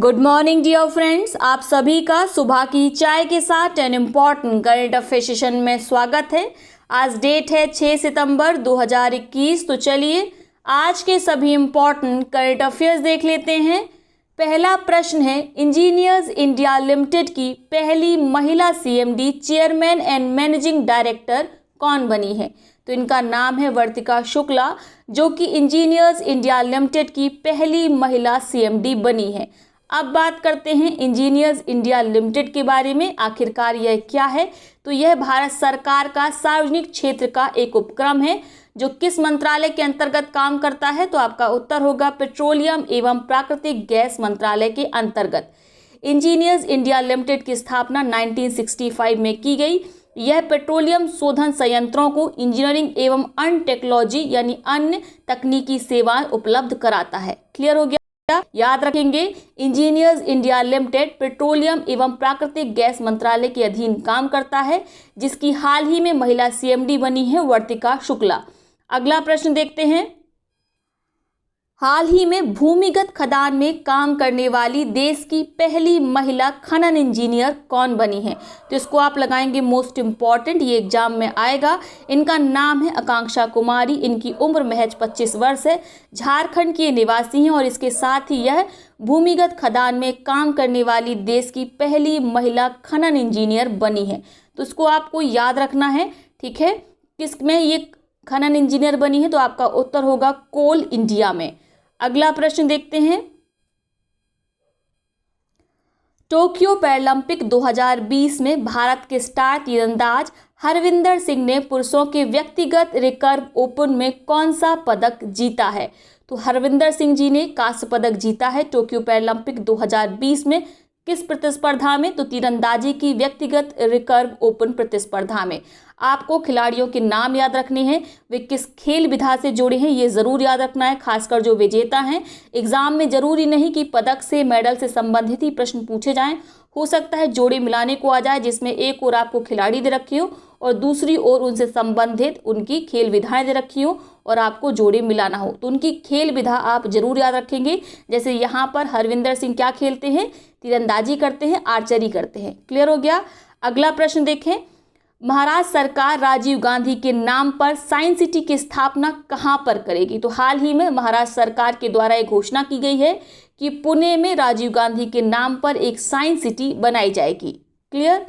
Good morning dear friends, आप सभी का सुबह की चाय के साथ an important current affair session में स्वागत है। आज डेट है 6 सितंबर 2021। तो चलिए आज के सभी इम्पॉर्टेंट करंट अफेयर्स देख लेते हैं। पहला प्रश्न है, इंजीनियर्स इंडिया लिमिटेड की पहली महिला CMD chairman and managing director कौन बनी है? तो इनका नाम है वर्तिका शुक्ला, जो कि इंजीनियर्स इंडिया लिमिटेड की पहली महिला सीएमडी बनी है। अब बात करते हैं इंजीनियर्स इंडिया लिमिटेड के बारे में। आखिरकार यह क्या है? तो यह भारत सरकार का सार्वजनिक क्षेत्र का एक उपक्रम है जो किस मंत्रालय के अंतर्गत काम करता है? तो आपका उत्तर होगा पेट्रोलियम एवं प्राकृतिक गैस मंत्रालय के अंतर्गत। इंजीनियर्स इंडिया लिमिटेड की स्थापना 1965 में की गई। यह पेट्रोलियम शोधन संयंत्रों को इंजीनियरिंग एवं अन्य टेक्नोलॉजी यानी अन्य तकनीकी सेवाएं उपलब्ध कराता है। क्लियर हो गया? याद रखेंगे, इंजीनियर्स इंडिया लिमिटेड पेट्रोलियम एवं प्राकृतिक गैस मंत्रालय के अधीन काम करता है, जिसकी हाल ही में महिला सीएमडी बनी है वर्तिका शुक्ला। अगला प्रश्न देखते हैं, हाल ही में भूमिगत खदान में काम करने वाली देश की पहली महिला खनन इंजीनियर कौन बनी है? तो इसको आप लगाएंगे मोस्ट इम्पॉर्टेंट, ये एग्जाम में आएगा। इनका नाम है आकांक्षा कुमारी। इनकी उम्र महज 25 वर्ष है। झारखंड की निवासी हैं और इसके साथ ही यह भूमिगत खदान में काम करने वाली देश की पहली महिला खनन इंजीनियर बनी है। तो इसको आपको याद रखना है, ठीक है। किस में ये खनन इंजीनियर बनी है? तो आपका उत्तर होगा कोल इंडिया में। अगला प्रश्न देखते हैं, टोक्यो पैरालंपिक 2020 में भारत के स्टार तीरंदाज हरविंदर सिंह ने पुरुषों के व्यक्तिगत रिकर्व ओपन में कौन सा पदक जीता है? तो हरविंदर सिंह जी ने कांस्य पदक जीता है टोक्यो पैरालंपिक 2020 में। किस प्रतिस्पर्धा में? तो तीरंदाजी की व्यक्तिगत रिकर्व ओपन प्रतिस्पर्धा में। आपको खिलाड़ियों के नाम याद रखने हैं, वे किस खेल विधा से जुड़े हैं ये जरूर याद रखना है, खासकर जो विजेता हैं। एग्जाम में जरूरी नहीं कि पदक से मेडल से संबंधित ही प्रश्न पूछे जाएं, हो सकता है जोड़े मिलाने को आ जाए, जिसमें एक ओर आपको खिलाड़ी दे रखी हो और दूसरी ओर उनसे संबंधित उनकी खेल विधाएं दे रखी हो और आपको जोड़े मिलाना हो। तो उनकी खेल विधा आप जरूर याद रखेंगे। जैसे यहाँ पर हरविंदर सिंह क्या खेलते हैं? तीरंदाजी करते हैं, आर्चरी करते हैं। क्लियर हो गया? अगला प्रश्न देखें, महाराष्ट्र सरकार राजीव गांधी के नाम पर साइंस सिटी की स्थापना कहां पर करेगी? तो हाल ही में महाराष्ट्र सरकार के द्वारा एक घोषणा की गई है कि पुणे में राजीव गांधी के नाम पर एक साइंस सिटी बनाई जाएगी। क्लियर?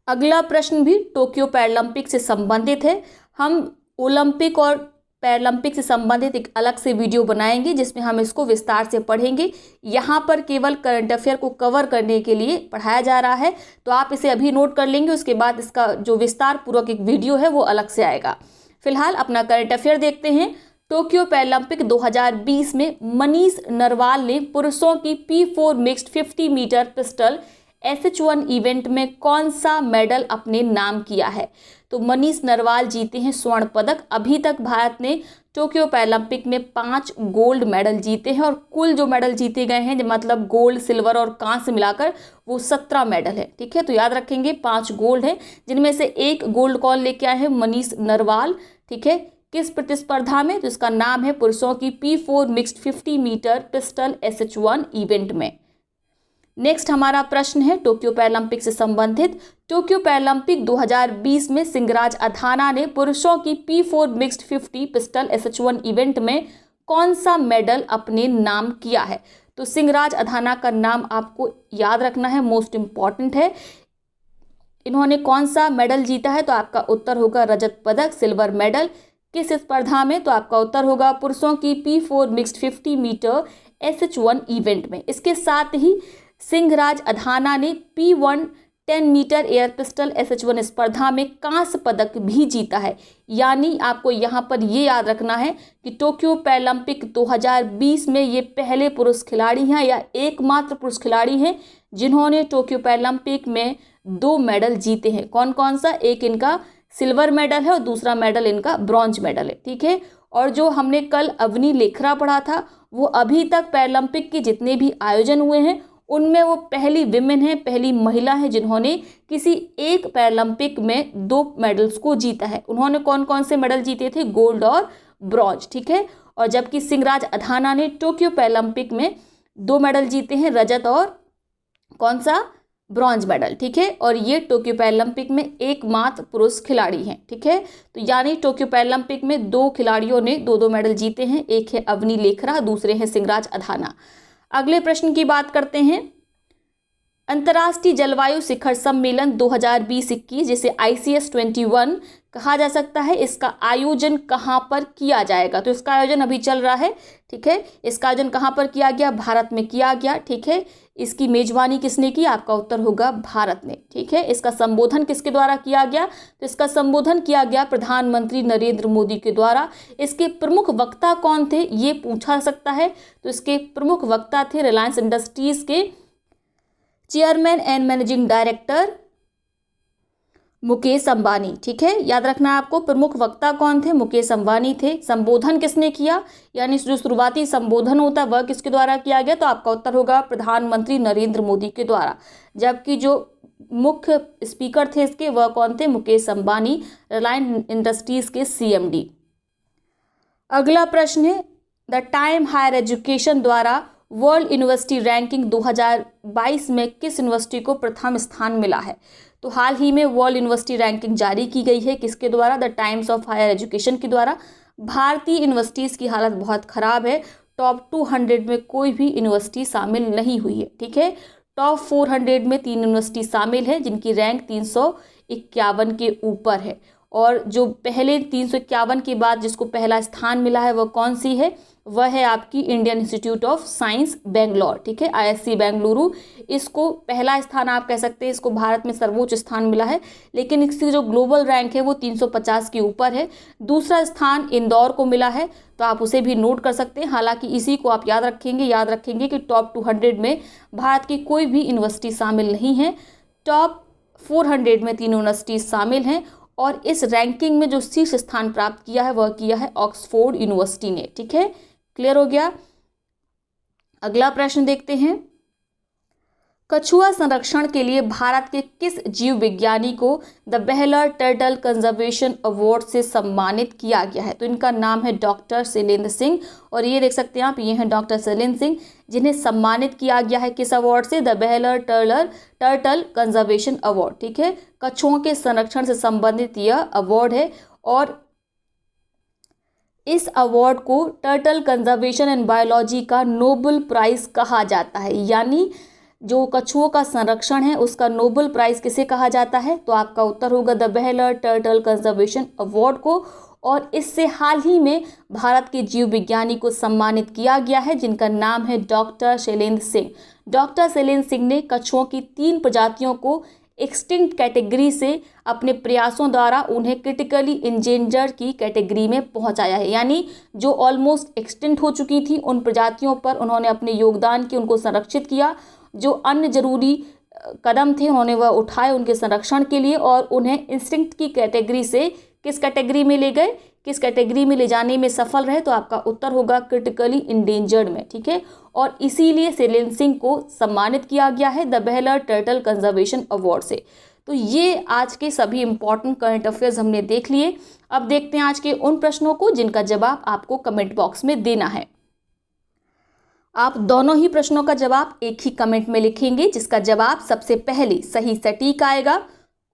अगला प्रश्न भी टोक्यो पैरालंपिक से संबंधित है। हम ओलंपिक और पैरालंपिक से संबंधित एक अलग से वीडियो बनाएंगे जिसमें हम इसको विस्तार से पढ़ेंगे। यहाँ पर केवल करंट अफेयर को कवर करने के लिए पढ़ाया जा रहा है, तो आप इसे अभी नोट कर लेंगे। उसके बाद इसका जो विस्तार पूर्वक एक वीडियो है वो अलग से आएगा। फिलहाल अपना करंट अफेयर देखते हैं। टोक्यो पैरालंपिक 2020 में मनीष नरवाल ने पुरुषों की P4 mixed 50 metre pistol SH1 event में कौन सा मेडल अपने नाम किया है? तो मनीष नरवाल जीते हैं स्वर्ण पदक। अभी तक भारत ने टोक्यो पैरालंपिक में 5 गोल्ड मेडल जीते हैं और कुल जो मेडल जीते गए हैं, मतलब गोल्ड, सिल्वर और कांस्य मिलाकर, वो 17 मेडल है। ठीक है, तो याद रखेंगे 5 गोल्ड है, जिनमें से एक गोल्ड कौन लेके आए हैं? मनीष नरवाल। ठीक है, किस प्रतिस्पर्धा में? तो इसका नाम है पुरुषों की P4 mixed 50 metre pistol SH1 event में। नेक्स्ट हमारा प्रश्न है टोक्यो पैरालंपिक से संबंधित। टोक्यो पैरालंपिक 2020 में सिंहराज अधाना ने पुरुषों की P4 mixed 50 pistol SH1 event में कौन सा मेडल अपने नाम किया है? तो सिंहराज अधाना का नाम आपको याद रखना है, मोस्ट इंपॉर्टेंट है। इन्होंने कौन सा मेडल जीता है? तो आपका उत्तर होगा रजत पदक, सिल्वर मेडल। किस स्पर्धा में? तो आपका उत्तर होगा पुरुषों की P4 mixed 50 metre SH1 event में। इसके साथ ही सिंहराज अधाना ने P1 10 metre air pistol SH1 स्पर्धा में कांस्य पदक भी जीता है। यानी आपको यहाँ पर ये याद रखना है कि टोक्यो पैरालंपिक 2020 में ये पहले पुरुष खिलाड़ी हैं या एकमात्र पुरुष खिलाड़ी हैं जिन्होंने टोक्यो पैरालंपिक में 2 मेडल जीते हैं। कौन कौन सा? एक इनका सिल्वर मेडल है और दूसरा मेडल इनका ब्रॉन्ज मेडल है। ठीक है, और जो हमने कल अवनी लेखरा पढ़ा था, वो अभी तक पैरालंपिक के जितने भी आयोजन हुए हैं उनमें वो पहली विमेन है, पहली महिला है जिन्होंने किसी एक पैरालंपिक में 2 मेडल्स को जीता है। उन्होंने कौन कौन से मेडल जीते थे? गोल्ड और ब्रॉन्ज। ठीक है, और जबकि सिंहराज अधाना ने टोक्यो पैरालंपिक में 2 मेडल जीते हैं, रजत और कौन सा, ब्रॉन्ज मेडल। ठीक है, और ये टोक्यो पैरालंपिक में एकमात्र पुरुष खिलाड़ी हैं। ठीक है, तो यानी टोक्यो पैरालंपिक में 2 खिलाड़ियों ने 2-2 मेडल जीते हैं, एक है अवनी लेखरा, दूसरे हैं सिंगराज अधाना। अगले प्रश्न की बात करते हैं। अंतर्राष्ट्रीय जलवायु शिखर सम्मेलन 2020-21 जिसे ICS 21 कहा जा सकता है, इसका आयोजन कहाँ पर किया जाएगा? तो इसका आयोजन अभी चल रहा है। ठीक है, इसका आयोजन कहाँ पर किया गया? भारत में किया गया। ठीक है, इसकी मेजबानी किसने की? आपका उत्तर होगा भारत ने। ठीक है, इसका संबोधन किसके द्वारा किया गया? तो इसका संबोधन किया गया प्रधानमंत्री नरेंद्र मोदी के द्वारा। इसके प्रमुख वक्ता कौन थे, ये पूछा सकता है। तो इसके प्रमुख वक्ता थे रिलायंस इंडस्ट्रीज के chairman and managing director Mukesh Ambani. ठीक है, याद रखना है आपको, प्रमुख वक्ता कौन थे? मुकेश अंबानी थे। संबोधन किसने किया, यानी जो शुरुआती संबोधन होता है वह किसके द्वारा किया गया? तो आपका उत्तर होगा प्रधानमंत्री नरेंद्र मोदी के द्वारा। जबकि जो मुख्य स्पीकर थे इसके वह कौन थे? मुकेश अंबानी, रिलायंस इंडस्ट्रीज के CMD। अगला प्रश्न है, द टाइम हायर एजुकेशन द्वारा वर्ल्ड यूनिवर्सिटी रैंकिंग 2022 में किस यूनिवर्सिटी को प्रथम स्थान मिला है? तो हाल ही में वर्ल्ड यूनिवर्सिटी रैंकिंग जारी की गई है, किसके द्वारा? The times of higher education के द्वारा। भारतीय यूनिवर्सिटीज़ की हालत बहुत ख़राब है, टॉप 200 में कोई भी यूनिवर्सिटी शामिल नहीं हुई है। ठीक है, टॉप 400 में 3 यूनिवर्सिटी शामिल है जिनकी रैंक 351 के ऊपर है। और जो पहले 351 के बाद जिसको पहला स्थान मिला है वह कौन सी है? वह है आपकी Indian institute of science Bangalore. ठीक है, ISC बेंगलुरु, इसको पहला स्थान आप कह सकते हैं, इसको भारत में सर्वोच्च स्थान मिला है, लेकिन इसकी जो ग्लोबल रैंक है वो 350 के ऊपर है। दूसरा स्थान इंदौर को मिला है, तो आप उसे भी नोट कर सकते हैं। हालांकि इसी को आप याद रखेंगे कि टॉप 200 में भारत की कोई भी यूनिवर्सिटी शामिल नहीं है, टॉप 400 में 3 यूनिवर्सिटी शामिल हैं। और इस रैंकिंग में जो शीर्ष स्थान प्राप्त किया है वह किया है ऑक्सफोर्ड यूनिवर्सिटी ने। ठीक है, क्लियर हो गया। अगला प्रश्न देखते हैं, कछुआ संरक्षण के लिए भारत के किस जीव विज्ञानी को the Behler turtle conservation award से सम्मानित किया गया है? तो इनका नाम है डॉक्टर शैलेंद्र सिंह, और ये देख सकते हैं आप, ये हैं डॉक्टर शैलेंद्र सिंह, जिन्हें सम्मानित किया गया है किस अवार्ड से? The Behler turtle conservation award. ठीक है, कछुओं के संरक्षण से संबंधित यह अवार्ड है, और इस अवार्ड को टर्टल कंजर्वेशन एंड बायोलॉजी का नोबेल प्राइज कहा जाता है। यानी जो कछुओं का संरक्षण है उसका नोबेल प्राइज किसे कहा जाता है? तो आपका उत्तर होगा the Behler turtle conservation award को। और इससे हाल ही में भारत के जीव विज्ञानी को सम्मानित किया गया है जिनका नाम है डॉक्टर शैलेंद्र सिंह। डॉक्टर शैलेंद्र सिंह ने कछुओं की 3 प्रजातियों को एक्सटिंक्ट कैटेगरी से अपने प्रयासों द्वारा उन्हें क्रिटिकली इंडेंजर्ड की कैटेगरी में पहुंचाया है। यानी जो ऑलमोस्ट एक्सटिंक्ट हो चुकी थी उन प्रजातियों पर उन्होंने अपने योगदान के उनको संरक्षित किया। जो अन्य जरूरी कदम थे उन्होंने वह उठाए उनके संरक्षण के लिए, और उन्हें इंस्टिंक्ट की कैटेगरी से किस कैटेगरी में ले गए, किस कैटेगरी में ले जाने में सफल रहे? तो आपका उत्तर होगा क्रिटिकली इंडेंजर्ड में। ठीक है, और इसीलिए शैलेंद्र सिंह को सम्मानित किया गया है the Behler turtle conservation award से। तो ये आज के सभी इंपॉर्टेंट करंट अफेयर्स हमने देख लिए। अब देखते हैं आज के उन प्रश्नों को जिनका जवाब आपको कमेंट बॉक्स में देना है। आप दोनों ही प्रश्नों का जवाब एक ही कमेंट में लिखेंगे, जिसका जवाब सबसे पहले सही सटीक आएगा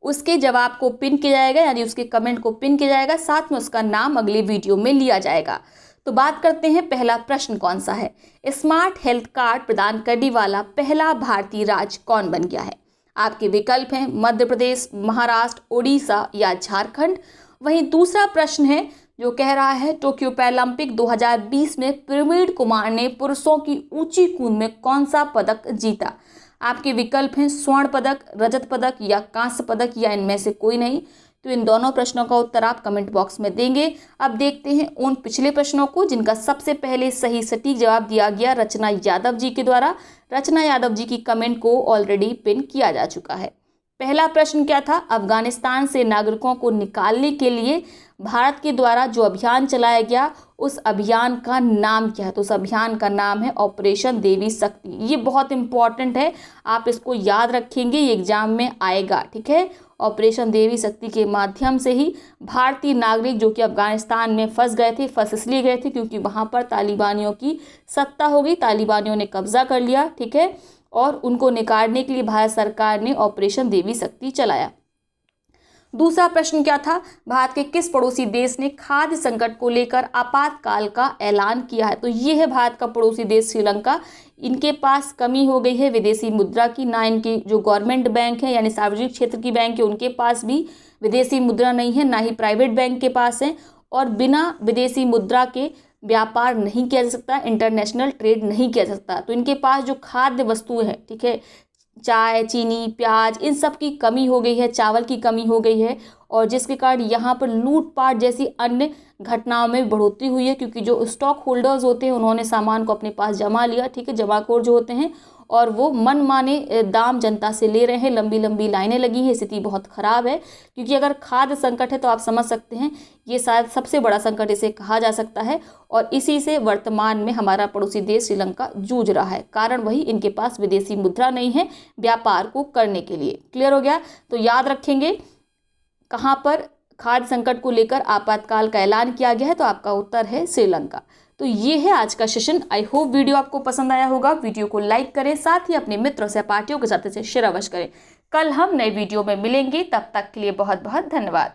उसके जवाब को पिन किया जाएगा, यानी उसके कमेंट को पिन किया जाएगा, साथ में उसका नाम अगले वीडियो में लिया जाएगा। तो बात करते हैं पहला प्रश्न कौन सा है। स्मार्ट हेल्थ कार्ड प्रदान करने वाला पहला भारतीय राज्य कौन बन गया है? आपके विकल्प हैं मध्य प्रदेश, महाराष्ट्र, उड़ीसा या झारखंड। वहीं दूसरा प्रश्न है जो कह रहा है टोक्यो पैरालंपिक 2020 में प्रवीण कुमार ने पुरुषों की ऊंची कूद में कौन सा पदक जीता? आपके विकल्प हैं स्वर्ण पदक, रजत पदक या कांस्य पदक या इनमें से कोई नहीं। तो इन दोनों प्रश्नों का उत्तर आप कमेंट बॉक्स में देंगे। अब देखते हैं उन पिछले प्रश्नों को जिनका सबसे पहले सही सटीक जवाब दिया गया रचना यादव जी के द्वारा। रचना यादव जी की कमेंट को ऑलरेडी पिन किया जा चुका है। पहला प्रश्न क्या था? अफगानिस्तान से नागरिकों को निकालने के लिए भारत के द्वारा जो अभियान चलाया गया उस अभियान का नाम क्या है? तो उस अभियान का नाम है ऑपरेशन देवी शक्ति। ये बहुत इंपॉर्टेंट है, आप इसको याद रखेंगे, ये एग्जाम में आएगा, ठीक है। ऑपरेशन देवी शक्ति के माध्यम से ही भारतीय नागरिक जो कि अफगानिस्तान में फंस गए थे, फंस इसलिए गए थे क्योंकि वहाँ पर तालिबानियों की सत्ता हो गई, तालिबानियों ने कब्जा कर लिया, ठीक है, और उनको निकालने के लिए भारत सरकार ने ऑपरेशन देवी शक्ति चलाया। दूसरा प्रश्न क्या था? भारत के किस पड़ोसी देश ने खाद्य संकट को लेकर आपातकाल का ऐलान किया है? तो ये है भारत का पड़ोसी देश श्रीलंका। इनके पास कमी हो गई है विदेशी मुद्रा की, ना इनकी जो गवर्नमेंट बैंक है यानी सार्वजनिक क्षेत्र की बैंक है उनके पास भी विदेशी मुद्रा नहीं है, ना ही प्राइवेट बैंक के पास है, और बिना विदेशी मुद्रा के व्यापार नहीं किया जा सकता, इंटरनेशनल ट्रेड नहीं किया जा सकता। तो इनके पास जो खाद्य वस्तुएं हैं, ठीक है, चाय, चीनी, प्याज, इन सब की कमी हो गई है, चावल की कमी हो गई है, और जिसके कारण यहाँ पर लूटपाट जैसी अन्य घटनाओं में बढ़ोतरी हुई है, क्योंकि जो स्टॉक होल्डर्स होते हैं उन्होंने सामान को अपने पास जमा लिया, ठीक है, जमाखोर जो होते हैं, और वो मनमाने दाम जनता से ले रहे हैं, लंबी लंबी लाइनें लगी हैं, स्थिति बहुत ख़राब है। क्योंकि अगर खाद्य संकट है तो आप समझ सकते हैं ये शायद सबसे बड़ा संकट इसे कहा जा सकता है, और इसी से वर्तमान में हमारा पड़ोसी देश श्रीलंका जूझ रहा है। कारण वही, इनके पास विदेशी मुद्रा नहीं है व्यापार को करने के लिए। क्लियर हो गया? तो याद रखेंगे कहाँ पर खाद्य संकट को लेकर आपातकाल का ऐलान किया गया है, तो आपका उत्तर है श्रीलंका। तो ये है आज का सेशन। आई होप वीडियो आपको पसंद आया होगा। वीडियो को लाइक करें, साथ ही अपने मित्रों से, पार्टियों के साथ इसे शेयर अवश्य करें। कल हम नए वीडियो में मिलेंगे, तब तक के लिए बहुत बहुत धन्यवाद।